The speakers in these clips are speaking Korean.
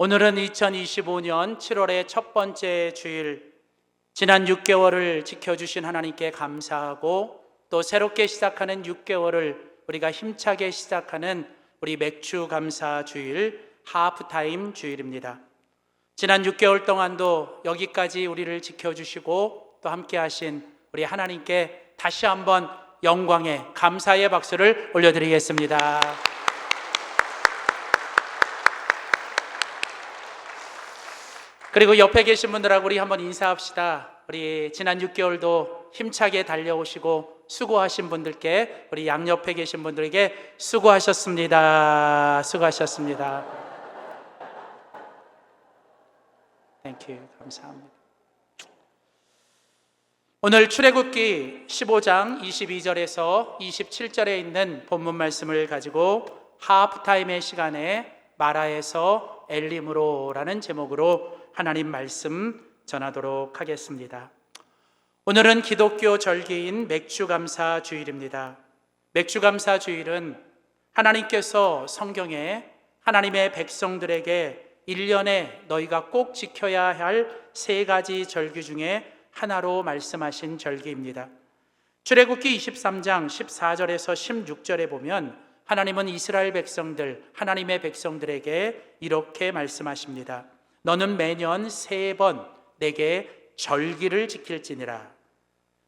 오늘은 2025년 7월의 첫 번째 주일, 지난 6개월을 지켜주신 하나님께 감사하고 또 새롭게 시작하는 6개월을 우리가 힘차게 시작하는 우리 맥주 감사 주일, 하프타임 주일입니다. 지난 6개월 동안도 여기까지 우리를 지켜주시고 또 함께 하신 우리 하나님께 다시 한번 영광의 감사의 박수를 올려드리겠습니다. 그리고 옆에 계신 분들하고 우리 한번 인사합시다. 우리 지난 6개월도 힘차게 달려오시고 수고하신 분들께, 우리 양옆에 계신 분들에게 수고하셨습니다. 수고하셨습니다. 땡큐. 감사합니다. 오늘 출애굽기 15장 22절에서 27절에 있는 본문 말씀을 가지고 하프타임의 시간에 마라에서 엘림으로라는 제목으로 하나님 말씀 전하도록 하겠습니다. 오늘은 기독교 절기인 맥주감사 주일입니다. 맥주감사 주일은 하나님께서 성경에 하나님의 백성들에게 1년에 너희가 꼭 지켜야 할 3가지 절기 중에 하나로 말씀하신 절기입니다. 출애굽기 23장 14절에서 16절에 보면 하나님은 이스라엘 백성들, 하나님의 백성들에게 이렇게 말씀하십니다. 너는 매년 3번 내게 절기를 지킬지니라.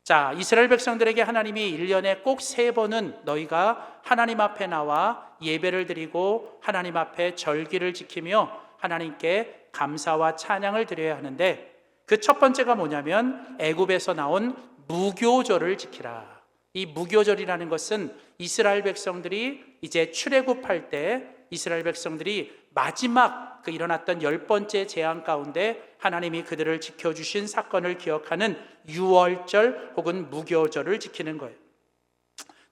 자, 이스라엘 백성들에게 하나님이 1년에 꼭 3번은 너희가 하나님 앞에 나와 예배를 드리고 하나님 앞에 절기를 지키며 하나님께 감사와 찬양을 드려야 하는데, 그 첫 번째가 뭐냐면 애굽에서 나온 무교절을 지키라. 이 무교절이라는 것은 이스라엘 백성들이 이제 출애굽할 때 이스라엘 백성들이 마지막 일어났던 10번째 재앙 가운데 하나님이 그들을 지켜주신 사건을 기억하는 유월절 혹은 무교절을 지키는 거예요.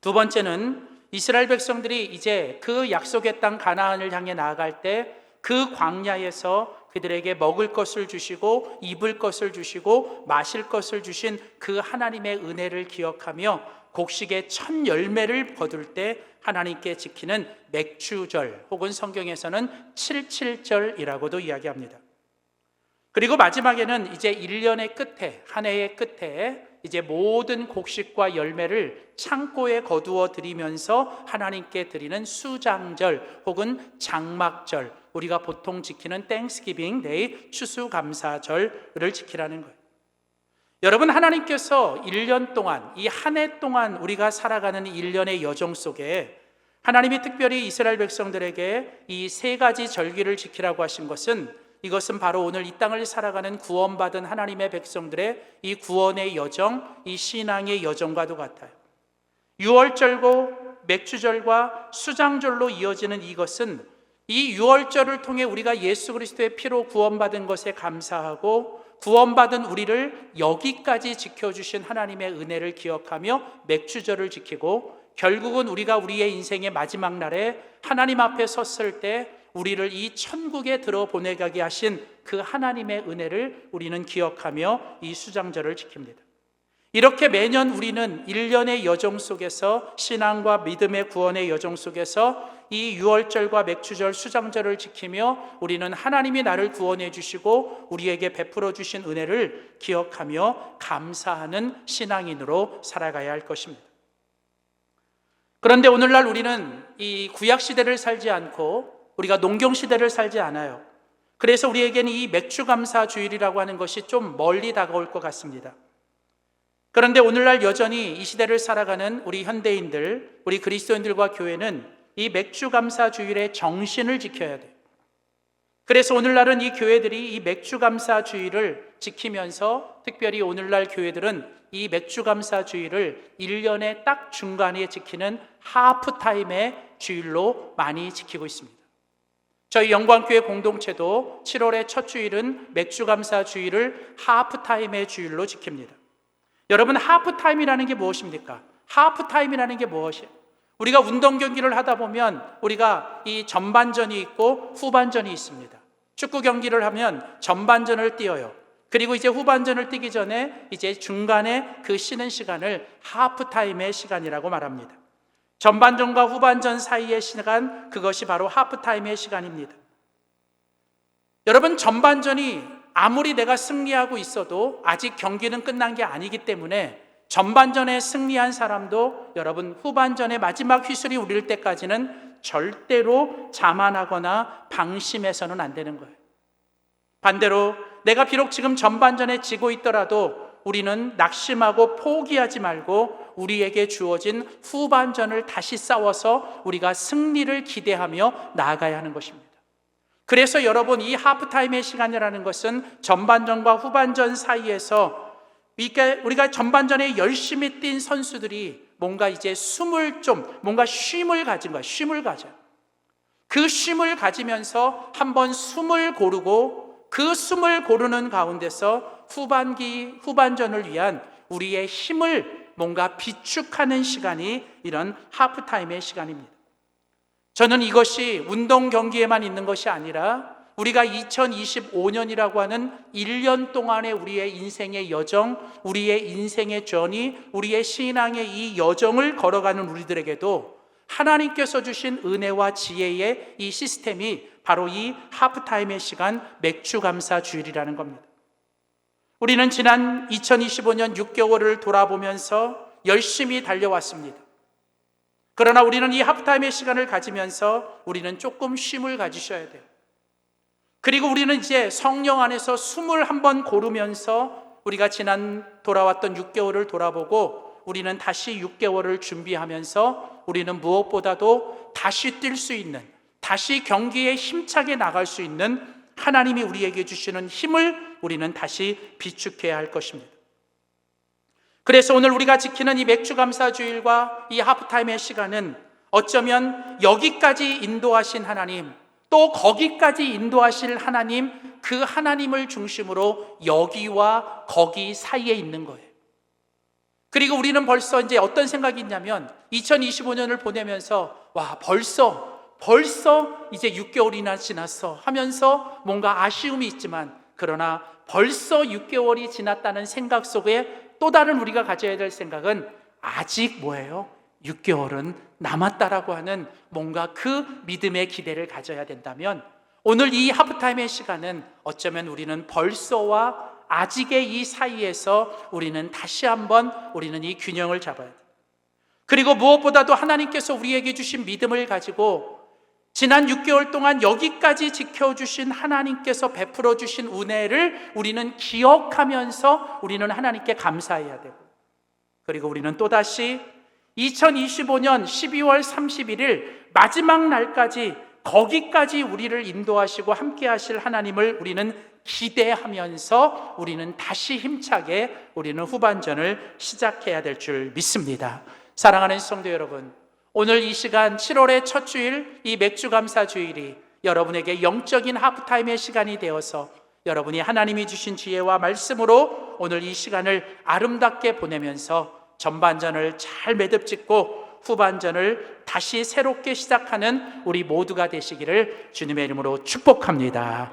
두 번째는 이스라엘 백성들이 이제 그 약속의 땅 가나안을 향해 나아갈 때 그 광야에서 그들에게 먹을 것을 주시고 입을 것을 주시고 마실 것을 주신 그 하나님의 은혜를 기억하며 곡식의 첫 열매를 거둘 때 하나님께 지키는 맥주절 혹은 성경에서는 77절이라고도 이야기합니다. 그리고 마지막에는 이제 1년의 끝에, 한 해의 끝에 이제 모든 곡식과 열매를 창고에 거두어 드리면서 하나님께 드리는 수장절 혹은 장막절, 우리가 보통 지키는 땡스기빙 데이, 추수감사절을 지키라는 거예요. 여러분, 하나님께서 1년 동안, 이 한 해 동안 우리가 살아가는 1년의 여정 속에 하나님이 특별히 이스라엘 백성들에게 이 3가지 절기를 지키라고 하신 것은, 이것은 바로 오늘 이 땅을 살아가는 구원받은 하나님의 백성들의 이 구원의 여정, 이 신앙의 여정과도 같아요. 유월절고 맥주절과 수장절로 이어지는 이것은 이 유월절을 통해 우리가 예수 그리스도의 피로 구원받은 것에 감사하고 구원받은 우리를 여기까지 지켜주신 하나님의 은혜를 기억하며 맥주절을 지키고, 결국은 우리가 우리의 인생의 마지막 날에 하나님 앞에 섰을 때 우리를 이 천국에 들어보내게 하신 그 하나님의 은혜를 우리는 기억하며 이 수장절을 지킵니다. 이렇게 매년 우리는 1년의 여정 속에서, 신앙과 믿음의 구원의 여정 속에서 이 유월절과 맥주절, 수장절을 지키며 우리는 하나님이 나를 구원해 주시고 우리에게 베풀어 주신 은혜를 기억하며 감사하는 신앙인으로 살아가야 할 것입니다. 그런데 오늘날 우리는 이 구약시대를 살지 않고 우리가 농경시대를 살지 않아요. 그래서 우리에게는 이 맥주감사 주일이라고 하는 것이 좀 멀리 다가올 것 같습니다. 그런데 오늘날 여전히 이 시대를 살아가는 우리 현대인들, 우리 그리스도인들과 교회는 이 맥주감사 주일의 정신을 지켜야 돼요. 그래서 오늘날은 이 교회들이 이 맥주감사 주일을 지키면서, 특별히 오늘날 교회들은 이 맥주감사 주일을 1년의 딱 중간에 지키는 하프타임의 주일로 많이 지키고 있습니다. 저희 영광교회 공동체도 7월의 첫 주일은 맥주감사 주일을 하프타임의 주일로 지킵니다. 여러분, 하프타임이라는 게 무엇입니까? 하프타임이라는 게 무엇이에요? 우리가 운동 경기를 하다 보면 우리가 이 전반전이 있고 후반전이 있습니다. 축구 경기를 하면 전반전을 뛰어요. 그리고 이제 후반전을 뛰기 전에 이제 중간에 그 쉬는 시간을 하프타임의 시간이라고 말합니다. 전반전과 후반전 사이의 시간, 그것이 바로 하프타임의 시간입니다. 여러분, 전반전이 아무리 내가 승리하고 있어도 아직 경기는 끝난 게 아니기 때문에 전반전에 승리한 사람도 여러분 후반전의 마지막 휘슬이 울릴 때까지는 절대로 자만하거나 방심해서는 안 되는 거예요. 반대로 내가 비록 지금 전반전에 지고 있더라도 우리는 낙심하고 포기하지 말고 우리에게 주어진 후반전을 다시 싸워서 우리가 승리를 기대하며 나아가야 하는 것입니다. 그래서 여러분, 이 하프타임의 시간이라는 것은 전반전과 후반전 사이에서 우리가 전반전에 열심히 뛴 선수들이 뭔가 이제 뭔가 쉼을 가진 거야. 쉼을 가져요. 그 쉼을 가지면서 한번 숨을 고르고 그 숨을 고르는 가운데서 후반전을 위한 우리의 힘을 뭔가 비축하는 시간이 이런 하프타임의 시간입니다. 저는 이것이 운동 경기에만 있는 것이 아니라 우리가 2025년이라고 하는 1년 동안의 우리의 인생의 여정, 우리의 인생의 저니, 우리의 신앙의 이 여정을 걸어가는 우리들에게도 하나님께서 주신 은혜와 지혜의 이 시스템이 바로 이 하프타임의 시간, 맥주감사 주일이라는 겁니다. 우리는 지난 2025년 6개월을 돌아보면서 열심히 달려왔습니다. 그러나 우리는 이 하프타임의 시간을 가지면서 우리는 조금 쉼을 가지셔야 돼요. 그리고 우리는 이제 성령 안에서 숨을 한번 고르면서 우리가 지난 돌아왔던 6개월을 돌아보고 우리는 다시 6개월을 준비하면서 우리는 무엇보다도 다시 뛸 수 있는, 다시 경기에 힘차게 나갈 수 있는 하나님이 우리에게 주시는 힘을 우리는 다시 비축해야 할 것입니다. 그래서 오늘 우리가 지키는 이 맥주감사주일과 이 하프타임의 시간은 어쩌면 여기까지 인도하신 하나님, 또 거기까지 인도하실 하나님, 그 하나님을 중심으로 여기와 거기 사이에 있는 거예요. 그리고 우리는 벌써 이제 어떤 생각이 있냐면 2025년을 보내면서 벌써 이제 6개월이나 지났어 하면서 뭔가 아쉬움이 있지만, 그러나 벌써 6개월이 지났다는 생각 속에 또 다른 우리가 가져야 될 생각은 아직 뭐예요? 6개월은 남았다라고 하는 뭔가 그 믿음의 기대를 가져야 된다면, 오늘 이 하프타임의 시간은 어쩌면 우리는 벌써와 아직의 이 사이에서 우리는 다시 한번 우리는 이 균형을 잡아야 돼요. 그리고 무엇보다도 하나님께서 우리에게 주신 믿음을 가지고 지난 6개월 동안 여기까지 지켜주신 하나님께서 베풀어 주신 은혜를 우리는 기억하면서 우리는 하나님께 감사해야 되고, 그리고 우리는 또다시 2025년 12월 31일 마지막 날까지 거기까지 우리를 인도하시고 함께 하실 하나님을 우리는 기대하면서 우리는 다시 힘차게 우리는 후반전을 시작해야 될 줄 믿습니다. 사랑하는 성도 여러분, 오늘 이 시간 7월의 첫 주일, 이 맥주감사 주일이 여러분에게 영적인 하프타임의 시간이 되어서 여러분이 하나님이 주신 지혜와 말씀으로 오늘 이 시간을 아름답게 보내면서 전반전을 잘 매듭짓고 후반전을 다시 새롭게 시작하는 우리 모두가 되시기를 주님의 이름으로 축복합니다.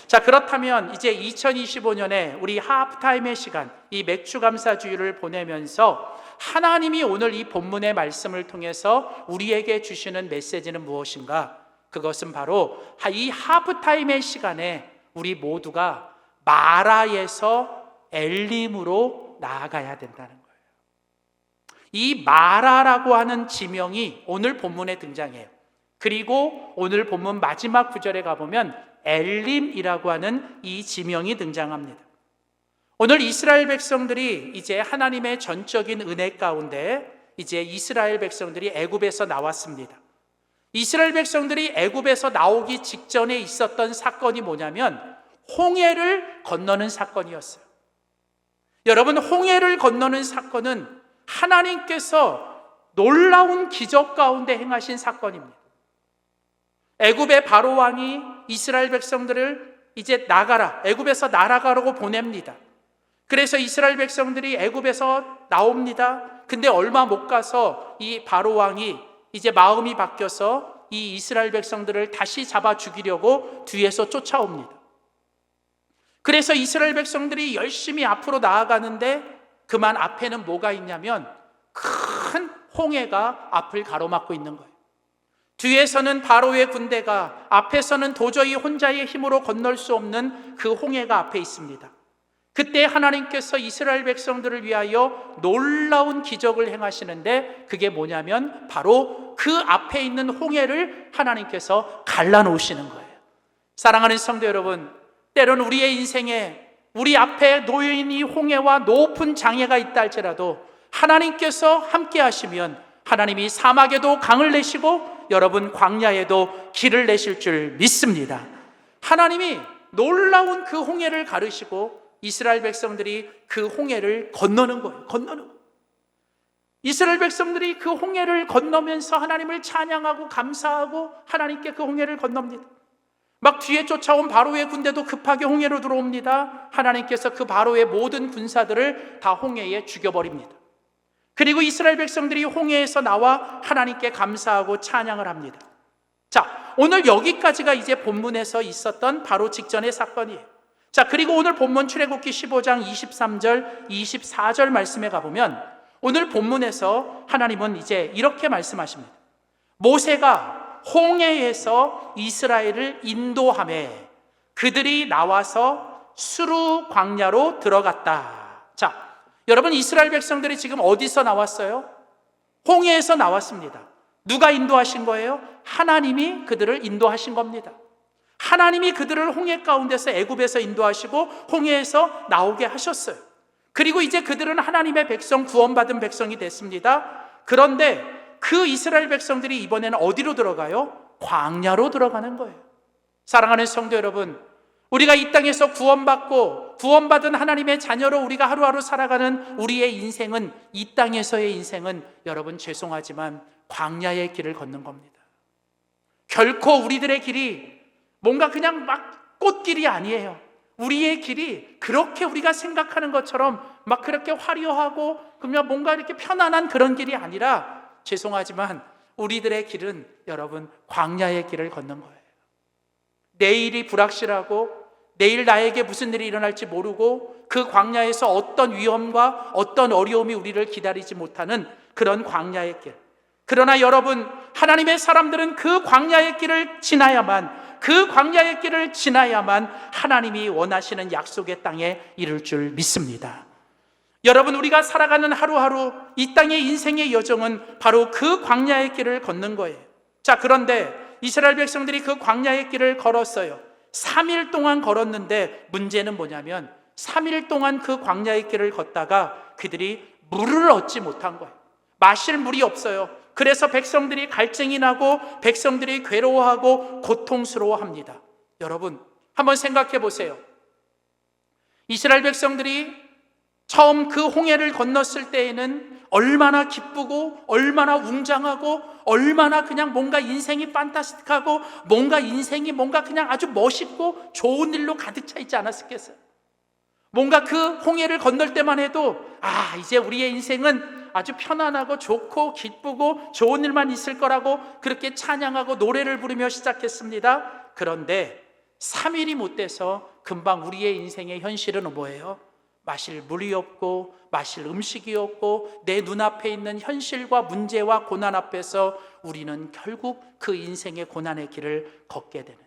자, 그렇다면 이제 2025년에 우리 하프타임의 시간, 이 맥주감사주일을 보내면서 하나님이 오늘 이 본문의 말씀을 통해서 우리에게 주시는 메시지는 무엇인가? 그것은 바로 이 하프타임의 시간에 우리 모두가 마라에서 엘림으로 나아가야 된다는 거예요. 이 마라라고 하는 지명이 오늘 본문에 등장해요. 그리고 오늘 본문 마지막 구절에 가보면 엘림이라고 하는 이 지명이 등장합니다. 오늘 이스라엘 백성들이 이제 하나님의 전적인 은혜 가운데 이제 이스라엘 백성들이 애굽에서 나왔습니다. 이스라엘 백성들이 애굽에서 나오기 직전에 있었던 사건이 뭐냐면 홍해를 건너는 사건이었어요. 여러분, 홍해를 건너는 사건은 하나님께서 놀라운 기적 가운데 행하신 사건입니다. 애굽의 바로 왕이 이스라엘 백성들을 이제 나가라, 애굽에서 날아가라고 보냅니다. 그래서 이스라엘 백성들이 애굽에서 나옵니다. 근데 얼마 못 가서 이 바로 왕이 이제 마음이 바뀌어서 이 이스라엘 백성들을 다시 잡아 죽이려고 뒤에서 쫓아옵니다. 그래서 이스라엘 백성들이 열심히 앞으로 나아가는데 그만 앞에는 뭐가 있냐면 큰 홍해가 앞을 가로막고 있는 거예요. 뒤에서는 바로의 군대가, 앞에서는 도저히 혼자의 힘으로 건널 수 없는 그 홍해가 앞에 있습니다. 그때 하나님께서 이스라엘 백성들을 위하여 놀라운 기적을 행하시는데, 그게 뭐냐면 바로 그 앞에 있는 홍해를 하나님께서 갈라놓으시는 거예요. 사랑하는 성도 여러분, 때론 우리의 인생에 우리 앞에 놓여있는 이 홍해와 높은 장애가 있다 할지라도 하나님께서 함께 하시면 하나님이 사막에도 강을 내시고 여러분 광야에도 길을 내실 줄 믿습니다. 하나님이 놀라운 그 홍해를 가르시고 이스라엘 백성들이 그 홍해를 건너는 거예요. 건너는 거예요. 이스라엘 백성들이 그 홍해를 건너면서 하나님을 찬양하고 감사하고 하나님께 그 홍해를 건넙니다. 막 뒤에 쫓아온 바로의 군대도 급하게 홍해로 들어옵니다. 하나님께서 그 바로의 모든 군사들을 다 홍해에 죽여버립니다. 그리고 이스라엘 백성들이 홍해에서 나와 하나님께 감사하고 찬양을 합니다. 자, 오늘 여기까지가 이제 본문에서 있었던 바로 직전의 사건이에요. 자, 그리고 오늘 본문 출애굽기 15장 23절, 24절 말씀에 가보면 오늘 본문에서 하나님은 이제 이렇게 말씀하십니다. 모세가 홍해에서 이스라엘을 인도하매 그들이 나와서 수르 광야로 들어갔다. 자, 여러분, 이스라엘 백성들이 지금 어디서 나왔어요? 홍해에서 나왔습니다. 누가 인도하신 거예요? 하나님이 그들을 인도하신 겁니다. 하나님이 그들을 홍해 가운데서 애굽에서 인도하시고 홍해에서 나오게 하셨어요. 그리고 이제 그들은 하나님의 백성, 구원받은 백성이 됐습니다. 그런데 그 이스라엘 백성들이 이번에는 어디로 들어가요? 광야로 들어가는 거예요. 사랑하는 성도 여러분, 우리가 이 땅에서 구원받고 구원받은 하나님의 자녀로 우리가 하루하루 살아가는 우리의 인생은, 이 땅에서의 인생은 여러분 죄송하지만 광야의 길을 걷는 겁니다. 결코 우리들의 길이 뭔가 그냥 막 꽃길이 아니에요. 우리의 길이 그렇게 우리가 생각하는 것처럼 막 그렇게 화려하고 그냥 뭔가 이렇게 편안한 그런 길이 아니라, 죄송하지만 우리들의 길은 여러분 광야의 길을 걷는 거예요. 내일이 불확실하고 내일 나에게 무슨 일이 일어날지 모르고 그 광야에서 어떤 위험과 어떤 어려움이 우리를 기다리지 못하는 그런 광야의 길. 그러나 여러분, 하나님의 사람들은 그 광야의 길을 지나야만, 그 광야의 길을 지나야만 하나님이 원하시는 약속의 땅에 이를 줄 믿습니다. 여러분, 우리가 살아가는 하루하루 이 땅의 인생의 여정은 바로 그 광야의 길을 걷는 거예요. 자, 그런데 이스라엘 백성들이 그 광야의 길을 걸었어요. 3일 동안 걸었는데 문제는 뭐냐면 3일 동안 그 광야의 길을 걷다가 그들이 물을 얻지 못한 거예요. 마실 물이 없어요. 그래서 백성들이 갈증이 나고 백성들이 괴로워하고 고통스러워합니다. 여러분, 한번 생각해 보세요. 이스라엘 백성들이 처음 그 홍해를 건넜을 때에는 얼마나 기쁘고 얼마나 웅장하고 얼마나 그냥 뭔가 인생이 판타스틱하고 뭔가 인생이 뭔가 그냥 아주 멋있고 좋은 일로 가득 차 있지 않았겠어요? 뭔가 그 홍해를 건널 때만 해도 이제 우리의 인생은 아주 편안하고 좋고 기쁘고 좋은 일만 있을 거라고 그렇게 찬양하고 노래를 부르며 시작했습니다. 그런데 3일이 못 돼서 금방 우리의 인생의 현실은 뭐예요? 마실 물이 없고 마실 음식이 없고 내 눈앞에 있는 현실과 문제와 고난 앞에서 우리는 결국 그 인생의 고난의 길을 걷게 되는.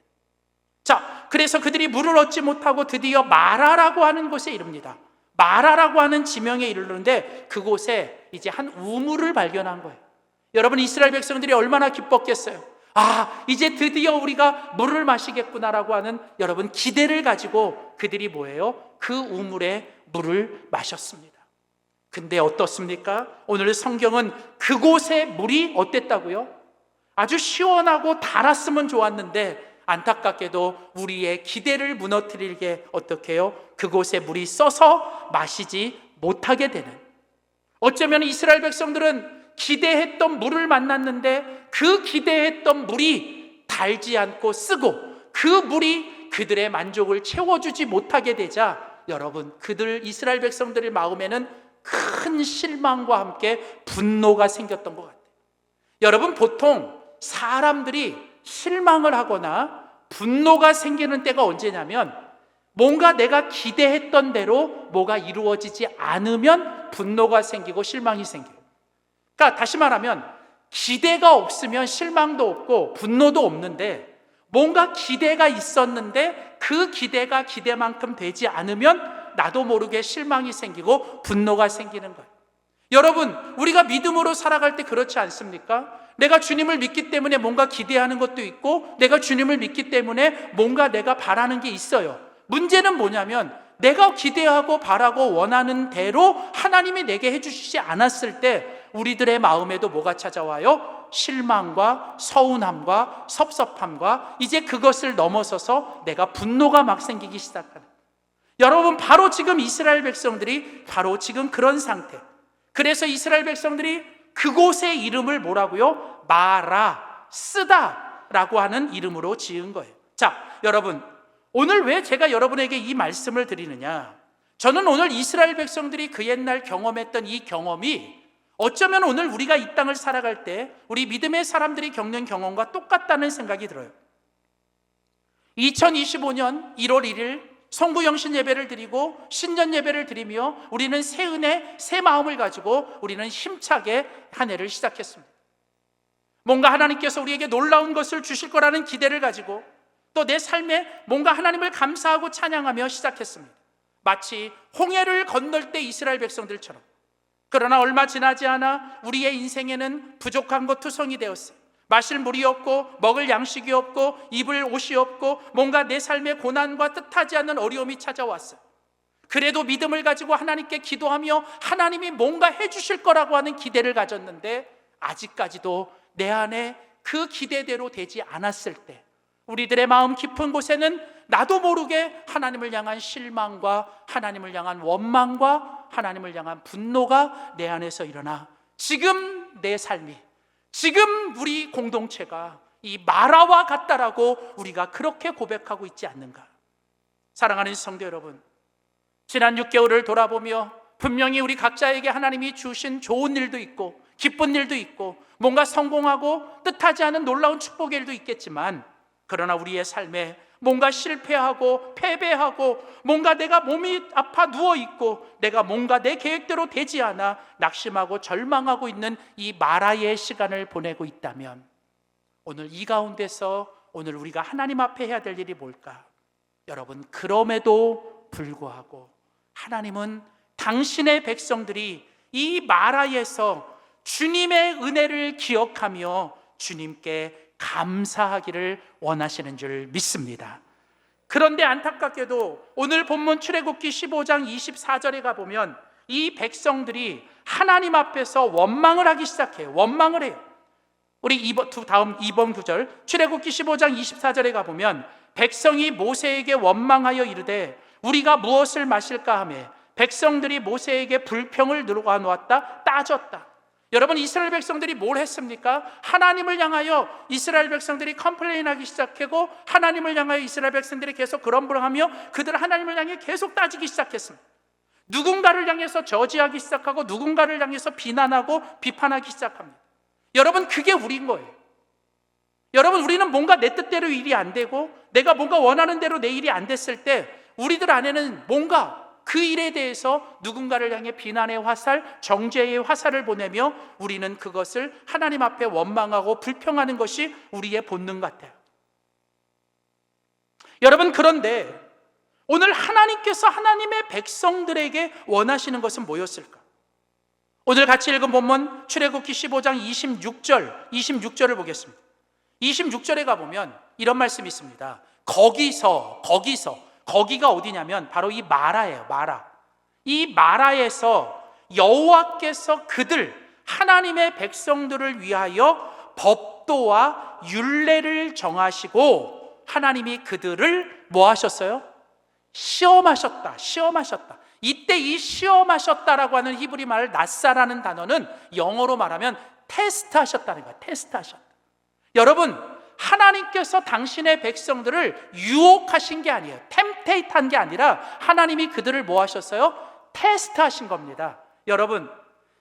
자, 그래서 그들이 물을 얻지 못하고 드디어 마라라고 하는 곳에 이릅니다. 마라라고 하는 지명에 이르는데 그곳에 이제 한 우물을 발견한 거예요. 여러분, 이스라엘 백성들이 얼마나 기뻤겠어요. 이제 드디어 우리가 물을 마시겠구나라고 하는 여러분 기대를 가지고 그들이 뭐예요? 그 우물에 물을 마셨습니다. 근데 어떻습니까? 오늘 성경은 그곳의 물이 어땠다고요? 아주 시원하고 달았으면 좋았는데 안타깝게도 우리의 기대를 무너뜨리게 어떻게 해요? 그곳의 물이 써서 마시지 못하게 되는. 어쩌면 이스라엘 백성들은 기대했던 물을 만났는데 그 기대했던 물이 달지 않고 쓰고 그 물이 그들의 만족을 채워주지 못하게 되자 여러분, 그들 이스라엘 백성들의 마음에는 큰 실망과 함께 분노가 생겼던 것 같아요. 여러분, 보통 사람들이 실망을 하거나 분노가 생기는 때가 언제냐면 뭔가 내가 기대했던 대로 뭐가 이루어지지 않으면 분노가 생기고 실망이 생겨요. 그러니까 다시 말하면 기대가 없으면 실망도 없고 분노도 없는데, 뭔가 기대가 있었는데 그 기대가 기대만큼 되지 않으면 나도 모르게 실망이 생기고 분노가 생기는 거예요. 여러분, 우리가 믿음으로 살아갈 때 그렇지 않습니까? 내가 주님을 믿기 때문에 뭔가 기대하는 것도 있고, 내가 주님을 믿기 때문에 뭔가 내가 바라는 게 있어요. 문제는 뭐냐면, 내가 기대하고 바라고 원하는 대로 하나님이 내게 해주시지 않았을 때 우리들의 마음에도 뭐가 찾아와요? 실망과 서운함과 섭섭함과 이제 그것을 넘어서서 내가 분노가 막 생기기 시작하는. 여러분, 바로 지금 이스라엘 백성들이 바로 지금 그런 상태. 그래서 이스라엘 백성들이 그곳의 이름을 뭐라고요? 마라, 쓰다라고 하는 이름으로 지은 거예요. 자, 여러분, 오늘 왜 제가 여러분에게 이 말씀을 드리느냐? 저는 오늘 이스라엘 백성들이 그 옛날 경험했던 이 경험이 어쩌면 오늘 우리가 이 땅을 살아갈 때 우리 믿음의 사람들이 겪는 경험과 똑같다는 생각이 들어요. 2025년 1월 1일 성부영신 예배를 드리고 신전 예배를 드리며 우리는 새 은혜, 새 마음을 가지고 우리는 힘차게 한 해를 시작했습니다. 뭔가 하나님께서 우리에게 놀라운 것을 주실 거라는 기대를 가지고 또 내 삶에 뭔가 하나님을 감사하고 찬양하며 시작했습니다. 마치 홍해를 건널 때 이스라엘 백성들처럼. 그러나 얼마 지나지 않아 우리의 인생에는 부족한 것 투성이 되었어요. 마실 물이 없고 먹을 양식이 없고 입을 옷이 없고 뭔가 내 삶에 고난과 뜻하지 않는 어려움이 찾아왔어요. 그래도 믿음을 가지고 하나님께 기도하며 하나님이 뭔가 해주실 거라고 하는 기대를 가졌는데, 아직까지도 내 안에 그 기대대로 되지 않았을 때 우리들의 마음 깊은 곳에는 나도 모르게 하나님을 향한 실망과 하나님을 향한 원망과 하나님을 향한 분노가 내 안에서 일어나 지금 내 삶이, 지금 우리 공동체가 이 마라와 같다라고 우리가 그렇게 고백하고 있지 않는가? 사랑하는 성도 여러분, 지난 6개월을 돌아보며 분명히 우리 각자에게 하나님이 주신 좋은 일도 있고 기쁜 일도 있고 뭔가 성공하고 뜻하지 않은 놀라운 축복의 일도 있겠지만, 그러나 우리의 삶에 뭔가 실패하고 패배하고 뭔가 내가 몸이 아파 누워있고 내가 뭔가 내 계획대로 되지 않아 낙심하고 절망하고 있는 이 마라의 시간을 보내고 있다면, 오늘 이 가운데서 오늘 우리가 하나님 앞에 해야 될 일이 뭘까? 여러분, 그럼에도 불구하고 하나님은 당신의 백성들이 이 마라에서 주님의 은혜를 기억하며 주님께 감사하기를 원하시는 줄 믿습니다. 그런데 안타깝게도 오늘 본문 출애굽기 15장 24절에 가보면 이 백성들이 하나님 앞에서 원망을 하기 시작해요. 원망을 해요. 우리 다음 2번 구절 출애굽기 15장 24절에 가보면 백성이 모세에게 원망하여 이르되 우리가 무엇을 마실까 하며 백성들이 모세에게 불평을 놓았다, 따졌다. 여러분, 이스라엘 백성들이 뭘 했습니까? 하나님을 향하여 이스라엘 백성들이 컴플레인하기 시작하고 하나님을 향하여 이스라엘 백성들이 계속 그럼블하며 그들 하나님을 향해 계속 따지기 시작했습니다. 누군가를 향해서 저지하기 시작하고 누군가를 향해서 비난하고 비판하기 시작합니다. 여러분, 그게 우리인 거예요. 여러분, 우리는 뭔가 내 뜻대로 일이 안 되고 내가 뭔가 원하는 대로 내 일이 안 됐을 때 우리들 안에는 뭔가 그 일에 대해서 누군가를 향해 비난의 화살, 정죄의 화살을 보내며 우리는 그것을 하나님 앞에 원망하고 불평하는 것이 우리의 본능 같아요. 여러분, 그런데 오늘 하나님께서 하나님의 백성들에게 원하시는 것은 뭐였을까? 오늘 같이 읽은 본문 출애굽기 15장 26절을 보겠습니다. 26절에 가보면 이런 말씀이 있습니다. 거기가 어디냐면 바로 이 마라예요. 마라. 이 마라에서 여호와께서 그들 하나님의 백성들을 위하여 법도와 율례를 정하시고 하나님이 그들을 뭐 하셨어요? 시험하셨다. 이때 이 시험하셨다라고 하는 히브리 말 나사라는 단어는 영어로 말하면 테스트하셨다는 거예요. 테스트하셨다. 여러분, 하나님께서 당신의 백성들을 유혹하신 게 아니에요. 템테이트한 게 아니라 하나님이 그들을 뭐 하셨어요? 테스트하신 겁니다. 여러분,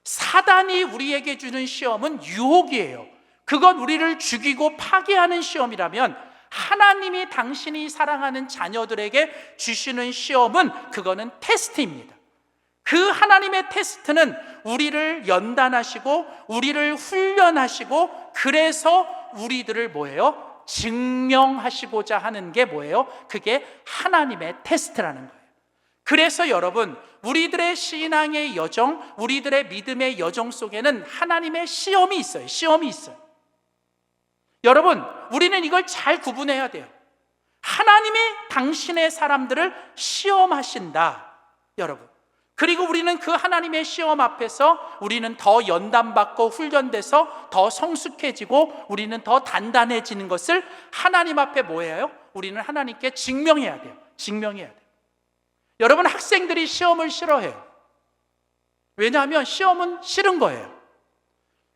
사단이 우리에게 주는 시험은 유혹이에요. 그건 우리를 죽이고 파괴하는 시험이라면 하나님이 당신이 사랑하는 자녀들에게 주시는 시험은 그거는 테스트입니다. 그 하나님의 테스트는 우리를 연단하시고 우리를 훈련하시고 그래서 우리들을 뭐예요? 증명하시고자 하는 게 뭐예요? 그게 하나님의 테스트라는 거예요. 그래서 여러분, 우리들의 신앙의 여정, 우리들의 믿음의 여정 속에는 하나님의 시험이 있어요. 시험이 있어요. 여러분, 우리는 이걸 잘 구분해야 돼요. 하나님이 당신의 사람들을 시험하신다, 여러분. 그리고 우리는 그 하나님의 시험 앞에서 우리는 더 연단받고 훈련돼서 더 성숙해지고 우리는 더 단단해지는 것을 하나님 앞에 뭐예요? 우리는 하나님께 증명해야 돼요. 증명해야 돼요. 여러분, 학생들이 시험을 싫어해요. 왜냐하면 시험은 싫은 거예요.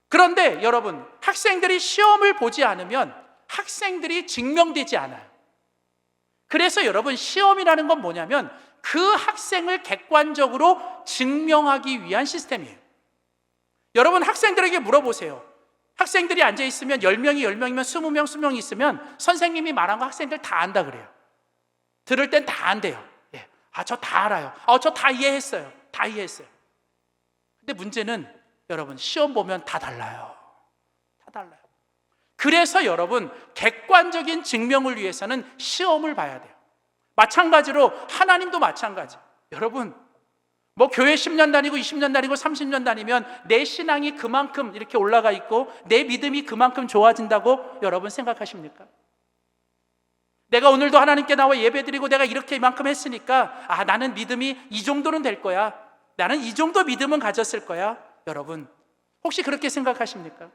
그런데 여러분, 학생들이 시험을 보지 않으면 학생들이 증명되지 않아요. 그래서 여러분, 시험이라는 건 뭐냐면 그 학생을 객관적으로 증명하기 위한 시스템이에요. 여러분, 학생들에게 물어보세요. 학생들이 앉아있으면 10명이 10명이면 20명 20명이 있으면 선생님이 말한 거 학생들 다 안다 그래요. 들을 땐 다 안대요. 예. 저 다 알아요. 저 다 이해했어요. 다 이해했어요. 근데 문제는 여러분, 시험 보면 다 달라요. 다 달라요. 그래서 여러분, 객관적인 증명을 위해서는 시험을 봐야 돼요. 마찬가지로 하나님도 마찬가지. 여러분, 뭐 교회 10년 다니고 20년 다니고 30년 다니면 내 신앙이 그만큼 이렇게 올라가 있고 내 믿음이 그만큼 좋아진다고 여러분 생각하십니까? 내가 오늘도 하나님께 나와 예배드리고 내가 이렇게 이만큼 했으니까 나는 믿음이 이 정도는 될 거야. 나는 이 정도 믿음은 가졌을 거야. 여러분, 혹시 그렇게 생각하십니까?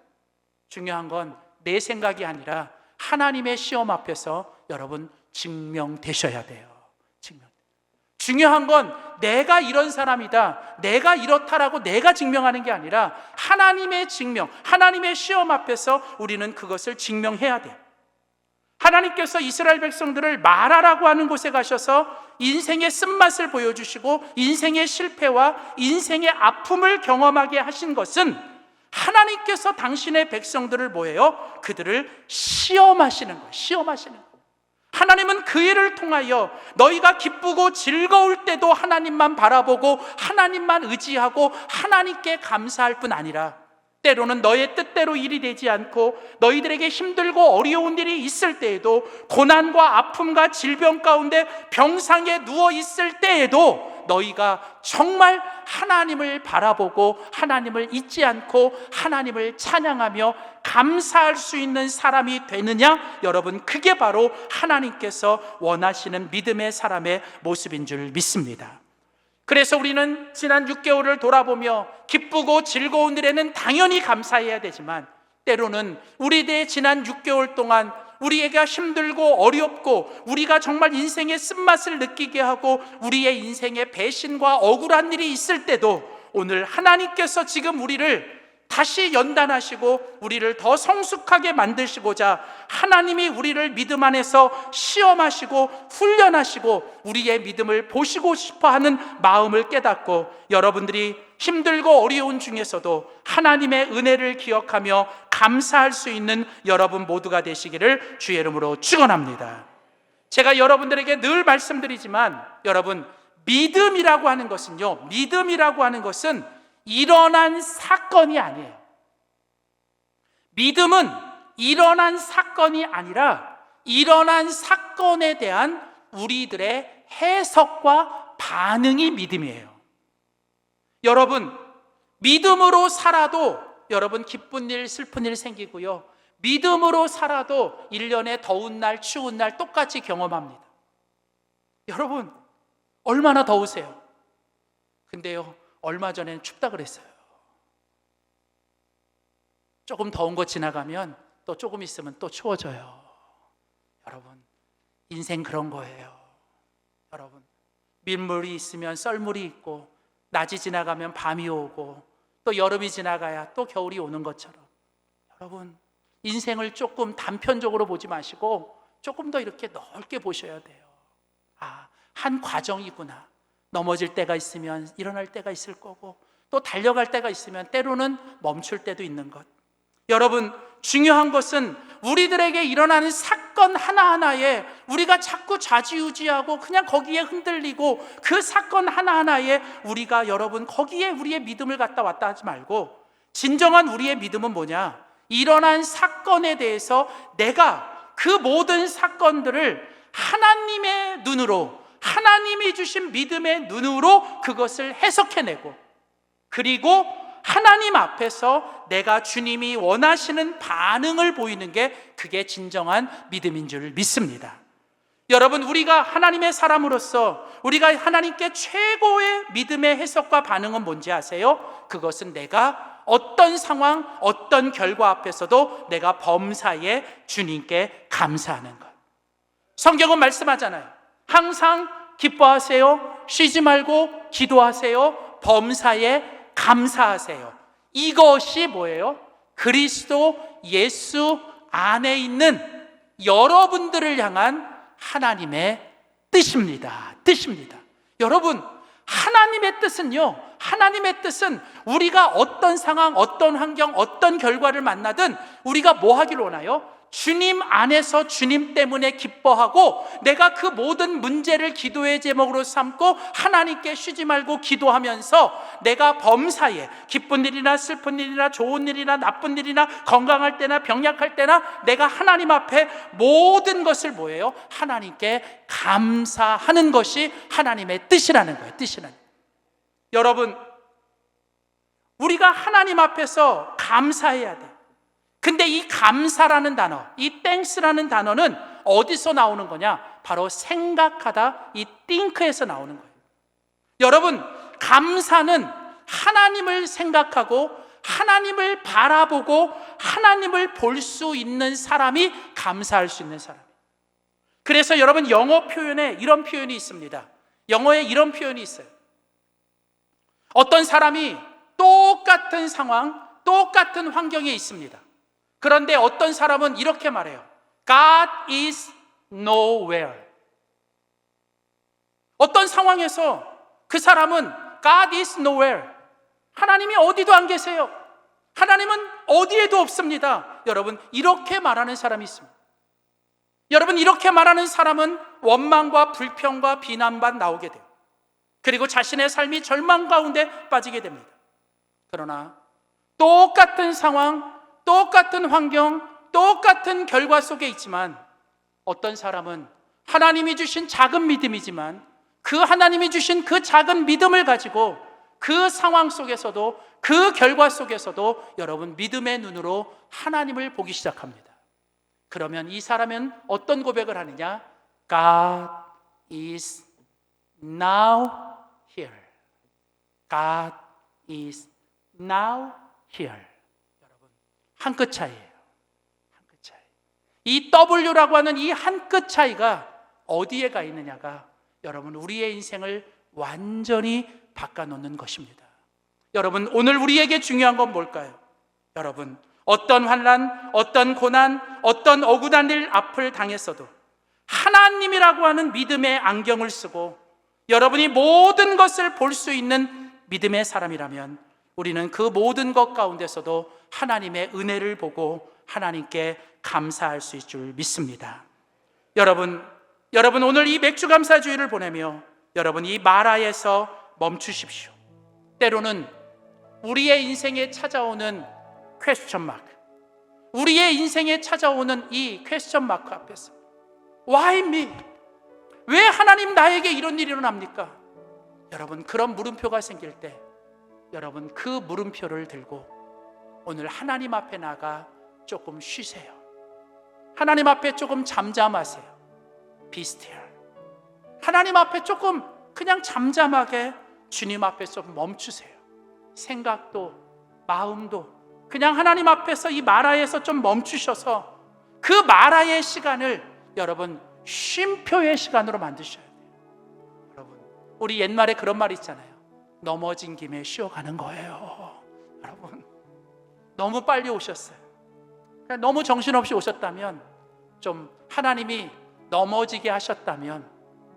중요한 건 내 생각이 아니라 하나님의 시험 앞에서 여러분 증명되셔야 돼요. 중요한 건 내가 이런 사람이다, 내가 이렇다라고 내가 증명하는 게 아니라 하나님의 증명, 하나님의 시험 앞에서 우리는 그것을 증명해야 돼요. 하나님께서 이스라엘 백성들을 마라라고 하는 곳에 가셔서 인생의 쓴맛을 보여주시고 인생의 실패와 인생의 아픔을 경험하게 하신 것은 하나님께서 당신의 백성들을 뭐예요? 그들을 시험하시는 거예요. 시험하시는 거예요. 하나님은 그 일을 통하여 너희가 기쁘고 즐거울 때도 하나님만 바라보고 하나님만 의지하고 하나님께 감사할 뿐 아니라 때로는 너의 뜻대로 일이 되지 않고 너희들에게 힘들고 어려운 일이 있을 때에도 고난과 아픔과 질병 가운데 병상에 누워 있을 때에도 너희가 정말 하나님을 바라보고 하나님을 잊지 않고 하나님을 찬양하며 감사할 수 있는 사람이 되느냐? 여러분, 그게 바로 하나님께서 원하시는 믿음의 사람의 모습인 줄 믿습니다. 그래서 우리는 지난 6개월을 돌아보며 기쁘고 즐거운 일에는 당연히 감사해야 되지만 때로는 우리의 지난 6개월 동안 우리가 힘들고 어렵고 우리가 정말 인생의 쓴맛을 느끼게 하고 우리의 인생에 배신과 억울한 일이 있을 때도 오늘 하나님께서 지금 우리를 다시 연단하시고 우리를 더 성숙하게 만드시고자 하나님이 우리를 믿음 안에서 시험하시고 훈련하시고 우리의 믿음을 보시고 싶어하는 마음을 깨닫고 여러분들이 힘들고 어려운 중에서도 하나님의 은혜를 기억하며 감사할 수 있는 여러분 모두가 되시기를 주의 이름으로 축원합니다. 제가 여러분들에게 늘 말씀드리지만 여러분, 믿음이라고 하는 것은요, 믿음이라고 하는 것은 일어난 사건이 아니에요. 믿음은 일어난 사건이 아니라 일어난 사건에 대한 우리들의 해석과 반응이 믿음이에요. 여러분, 믿음으로 살아도 여러분 기쁜 일, 슬픈 일 생기고요. 믿음으로 살아도 1년에 더운 날, 추운 날 똑같이 경험합니다. 여러분, 얼마나 더우세요? 근데요, 얼마 전에는 춥다 그랬어요. 조금 더운 거 지나가면 또 조금 있으면 또 추워져요. 여러분, 인생 그런 거예요. 여러분, 민물이 있으면 썰물이 있고 낮이 지나가면 밤이 오고 또 여름이 지나가야 또 겨울이 오는 것처럼 여러분, 인생을 조금 단편적으로 보지 마시고 조금 더 이렇게 넓게 보셔야 돼요. 한 과정이구나. 넘어질 때가 있으면 일어날 때가 있을 거고 또 달려갈 때가 있으면 때로는 멈출 때도 있는 것. 여러분, 중요한 것은 우리들에게 일어나는 사건 하나하나에 우리가 자꾸 좌지우지하고 그냥 거기에 흔들리고 그 사건 하나하나에 우리가 여러분 거기에 우리의 믿음을 갖다 왔다 하지 말고 진정한 우리의 믿음은 뭐냐? 일어난 사건에 대해서 내가 그 모든 사건들을 하나님의 눈으로, 하나님이 주신 믿음의 눈으로 그것을 해석해내고, 그리고 하나님 앞에서 내가 주님이 원하시는 반응을 보이는 게 그게 진정한 믿음인 줄 믿습니다. 여러분, 우리가 하나님의 사람으로서 우리가 하나님께 최고의 믿음의 해석과 반응은 뭔지 아세요? 그것은 내가 어떤 상황, 어떤 결과 앞에서도 내가 범사에 주님께 감사하는 것. 성경은 말씀하잖아요. 항상 기뻐하세요. 쉬지 말고 기도하세요. 범사에 감사하세요. 이것이 뭐예요? 그리스도 예수 안에 있는 여러분들을 향한 하나님의 뜻입니다. 여러분, 하나님의 뜻은요, 하나님의 뜻은 우리가 어떤 상황, 어떤 환경, 어떤 결과를 만나든 우리가 뭐 하기를 원하요? 주님 안에서 주님 때문에 기뻐하고 내가 그 모든 문제를 기도의 제목으로 삼고 하나님께 쉬지 말고 기도하면서 내가 범사에 기쁜 일이나 슬픈 일이나 좋은 일이나 나쁜 일이나 건강할 때나 병약할 때나 내가 하나님 앞에 모든 것을 뭐예요? 하나님께 감사하는 것이 하나님의 뜻이라는 거예요. 여러분, 우리가 하나님 앞에서 감사해야 돼. 근데 이 감사라는 단어, 이 땡스라는 단어는 어디서 나오는 거냐? 바로 생각하다, 이 think에서 나오는 거예요. 여러분, 감사는 하나님을 생각하고 하나님을 바라보고 하나님을 볼 수 있는 사람이 감사할 수 있는 사람. 그래서 여러분, 영어 표현에 이런 표현이 있습니다. 영어에 이런 표현이 있어요. 어떤 사람이 똑같은 상황, 똑같은 환경에 있습니다. 그런데 어떤 사람은 이렇게 말해요. God is nowhere. 어떤 상황에서 그 사람은 God is nowhere. 하나님이 어디도 안 계세요. 하나님은 어디에도 없습니다. 여러분, 이렇게 말하는 사람이 있습니다. 여러분, 이렇게 말하는 사람은 원망과 불평과 비난만 나오게 돼요. 그리고 자신의 삶이 절망 가운데 빠지게 됩니다. 그러나 똑같은 상황, 똑같은 환경, 똑같은 결과 속에 있지만 어떤 사람은 하나님이 주신 작은 믿음이지만 그 하나님이 주신 그 작은 믿음을 가지고 그 상황 속에서도 그 결과 속에서도 여러분 믿음의 눈으로 하나님을 보기 시작합니다. 그러면 이 사람은 어떤 고백을 하느냐? God is now here. God is now here. 한 끗 차이예요. 한 끗 차이. 이 W라고 하는 이 한 끗 차이가 어디에 가 있느냐가 여러분 우리의 인생을 완전히 바꿔놓는 것입니다. 여러분, 오늘 우리에게 중요한 건 뭘까요? 여러분, 어떤 환난, 어떤 고난, 어떤 억울한 일 앞을 당했어도 하나님이라고 하는 믿음의 안경을 쓰고 여러분이 모든 것을 볼 수 있는 믿음의 사람이라면 우리는 그 모든 것 가운데서도 하나님의 은혜를 보고 하나님께 감사할 수 있을 줄 믿습니다. 여러분 오늘 이 맥주감사주의를 보내며 여러분 이 마라에서 멈추십시오. 때로는 우리의 인생에 찾아오는 퀘스천 마크, 우리의 인생에 찾아오는 이 퀘스천 마크 앞에서 Why me? 왜 하나님 나에게 이런 일이 일어납니까? 여러분, 그런 물음표가 생길 때 여러분 그 물음표를 들고 오늘 하나님 앞에 나가 조금 쉬세요. 하나님 앞에 조금 잠잠하세요. Be still. 하나님 앞에 조금 그냥 잠잠하게 주님 앞에 좀 멈추세요. 생각도 마음도 그냥 하나님 앞에서 이 마라에서 좀 멈추셔서 그 마라의 시간을 여러분 쉼표의 시간으로 만드셔야 돼요. 여러분, 우리 옛말에 그런 말 있잖아요. 넘어진 김에 쉬어가는 거예요. 여러분, 너무 빨리 오셨어요. 너무 정신없이 오셨다면, 좀 하나님이 넘어지게 하셨다면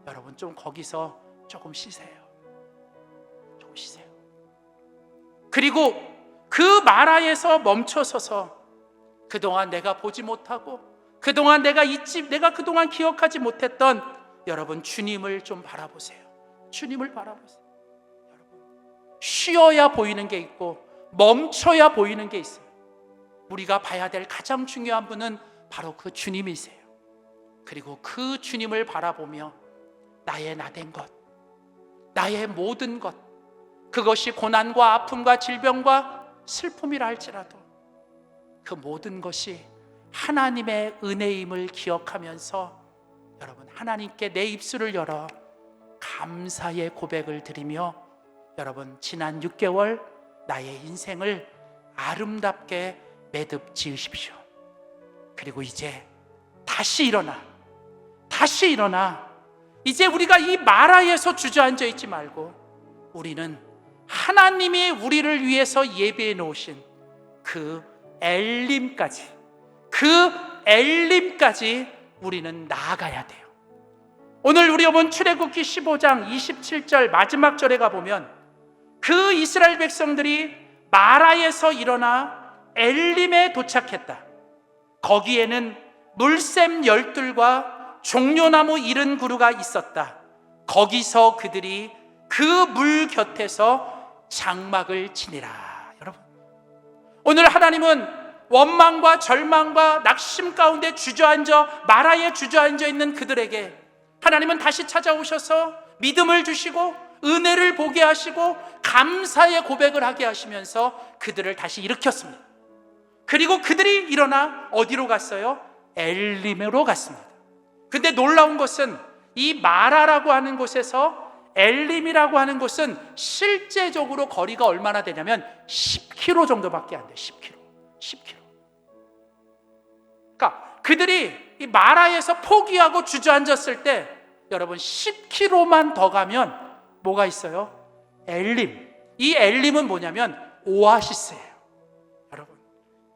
여러분 좀 거기서 조금 쉬세요. 조금 쉬세요. 그리고 그 마라에서 멈춰서서 그동안 내가 보지 못하고 그동안 내가 그동안 기억하지 못했던 여러분 주님을 좀 바라보세요. 주님을 바라보세요. 여러분, 쉬어야 보이는 게 있고 멈춰야 보이는 게 있어요. 우리가 봐야 될 가장 중요한 분은 바로 그 주님이세요. 그리고 그 주님을 바라보며 나의 나된 것, 나의 모든 것, 그것이 고난과 아픔과 질병과 슬픔이라 할지라도 그 모든 것이 하나님의 은혜임을 기억하면서 여러분 하나님께 내 입술을 열어 감사의 고백을 드리며 여러분 지난 6개월 나의 인생을 아름답게 매듭 지으십시오. 그리고 이제 다시 일어나 이제 우리가 이 마라에서 주저앉아 있지 말고 우리는 하나님이 우리를 위해서 예비해 놓으신 그 엘림까지 우리는 나아가야 돼요. 오늘 우리가 본 출애굽기 15장 27절 마지막 절에 가보면 그 이스라엘 백성들이 마라에서 일어나 엘림에 도착했다. 거기에는 물샘 12과 종려나무 70그루가 있었다. 거기서 그들이 그 물 곁에서 장막을 치니라. 여러분, 오늘 하나님은 원망과 절망과 낙심 가운데 마라에 주저앉아 있는 그들에게 하나님은 다시 찾아오셔서 믿음을 주시고 은혜를 보게 하시고 감사의 고백을 하게 하시면서 그들을 다시 일으켰습니다. 그리고 그들이 일어나 어디로 갔어요? 엘림으로 갔습니다. 근데 놀라운 것은 이 마라라고 하는 곳에서 엘림이라고 하는 곳은 실제적으로 거리가 얼마나 되냐면 10km 정도밖에 안 돼요. 10km. 그러니까 그들이 이 마라에서 포기하고 주저앉았을 때 여러분 10km만 더 가면 뭐가 있어요? 엘림. 이 엘림은 뭐냐면 오아시스예요. 여러분,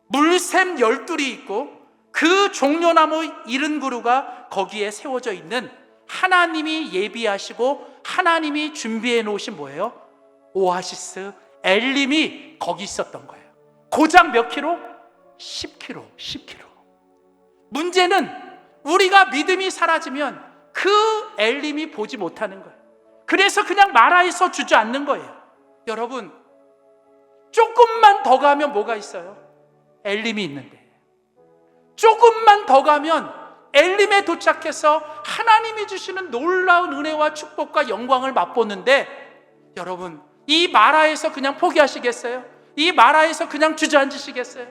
물샘 12이 있고 그 종려나무 70그루가 거기에 세워져 있는 하나님이 예비하시고 하나님이 준비해 놓으신 뭐예요? 오아시스, 엘림이 거기 있었던 거예요. 고작 몇 킬로? 10km. 문제는 우리가 믿음이 사라지면 그 엘림이 보지 못하는 거예요. 그래서 그냥 마라에서 주저앉는 거예요. 여러분, 조금만 더 가면 뭐가 있어요? 엘림이 있는데 조금만 더 가면 엘림에 도착해서 하나님이 주시는 놀라운 은혜와 축복과 영광을 맛보는데 여러분, 이 마라에서 그냥 포기하시겠어요? 이 마라에서 그냥 주저앉으시겠어요?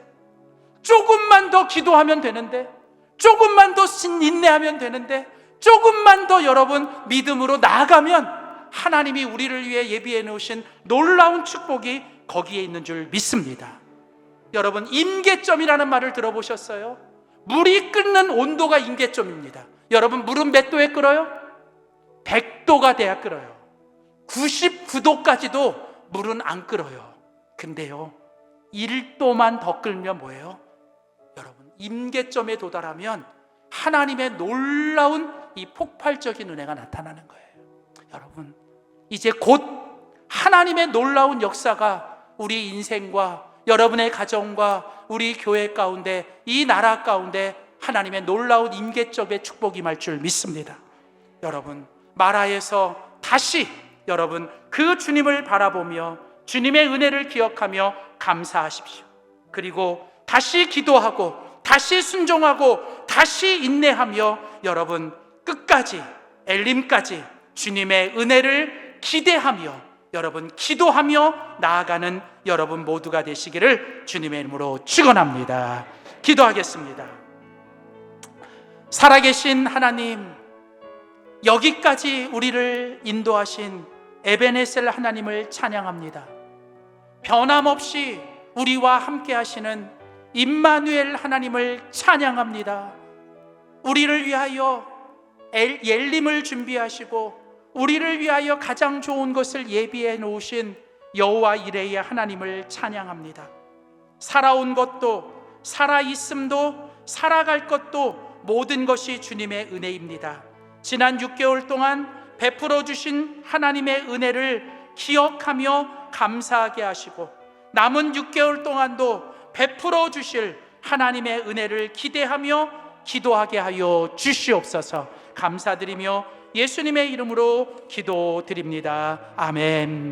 조금만 더 기도하면 되는데, 조금만 더 인내하면 되는데, 조금만 더 여러분 믿음으로 나아가면 하나님이 우리를 위해 예비해 놓으신 놀라운 축복이 거기에 있는 줄 믿습니다. 여러분, 임계점이라는 말을 들어보셨어요? 물이 끓는 온도가 임계점입니다. 여러분, 물은 몇 도에 끓어요? 100도가 돼야 끓어요. 99도까지도 물은 안 끓어요. 근데요, 1도만 더 끓면 뭐예요? 여러분, 임계점에 도달하면 하나님의 놀라운 이 폭발적인 은혜가 나타나는 거예요. 여러분, 이제 곧 하나님의 놀라운 역사가 우리 인생과 여러분의 가정과 우리 교회 가운데, 이 나라 가운데 하나님의 놀라운 임계점의 축복이 임할 줄 믿습니다. 여러분, 마라에서 다시 여러분 그 주님을 바라보며 주님의 은혜를 기억하며 감사하십시오. 그리고 다시 기도하고 다시 순종하고 다시 인내하며 여러분 끝까지 엘림까지 주님의 은혜를 기대하며 여러분 기도하며 나아가는 여러분 모두가 되시기를 주님의 이름으로 축원합니다. 기도하겠습니다. 살아계신 하나님, 여기까지 우리를 인도하신 에베네셀 하나님을 찬양합니다. 변함없이 우리와 함께 하시는 임마누엘 하나님을 찬양합니다. 우리를 위하여 엘림을 준비하시고 우리를 위하여 가장 좋은 것을 예비해 놓으신 여호와 이레의 하나님을 찬양합니다. 살아온 것도 살아있음도 살아갈 것도 모든 것이 주님의 은혜입니다. 지난 6개월 동안 베풀어 주신 하나님의 은혜를 기억하며 감사하게 하시고 남은 6개월 동안도 베풀어 주실 하나님의 은혜를 기대하며 기도하게 하여 주시옵소서. 감사드리며 예수님의 이름으로 기도드립니다. 아멘.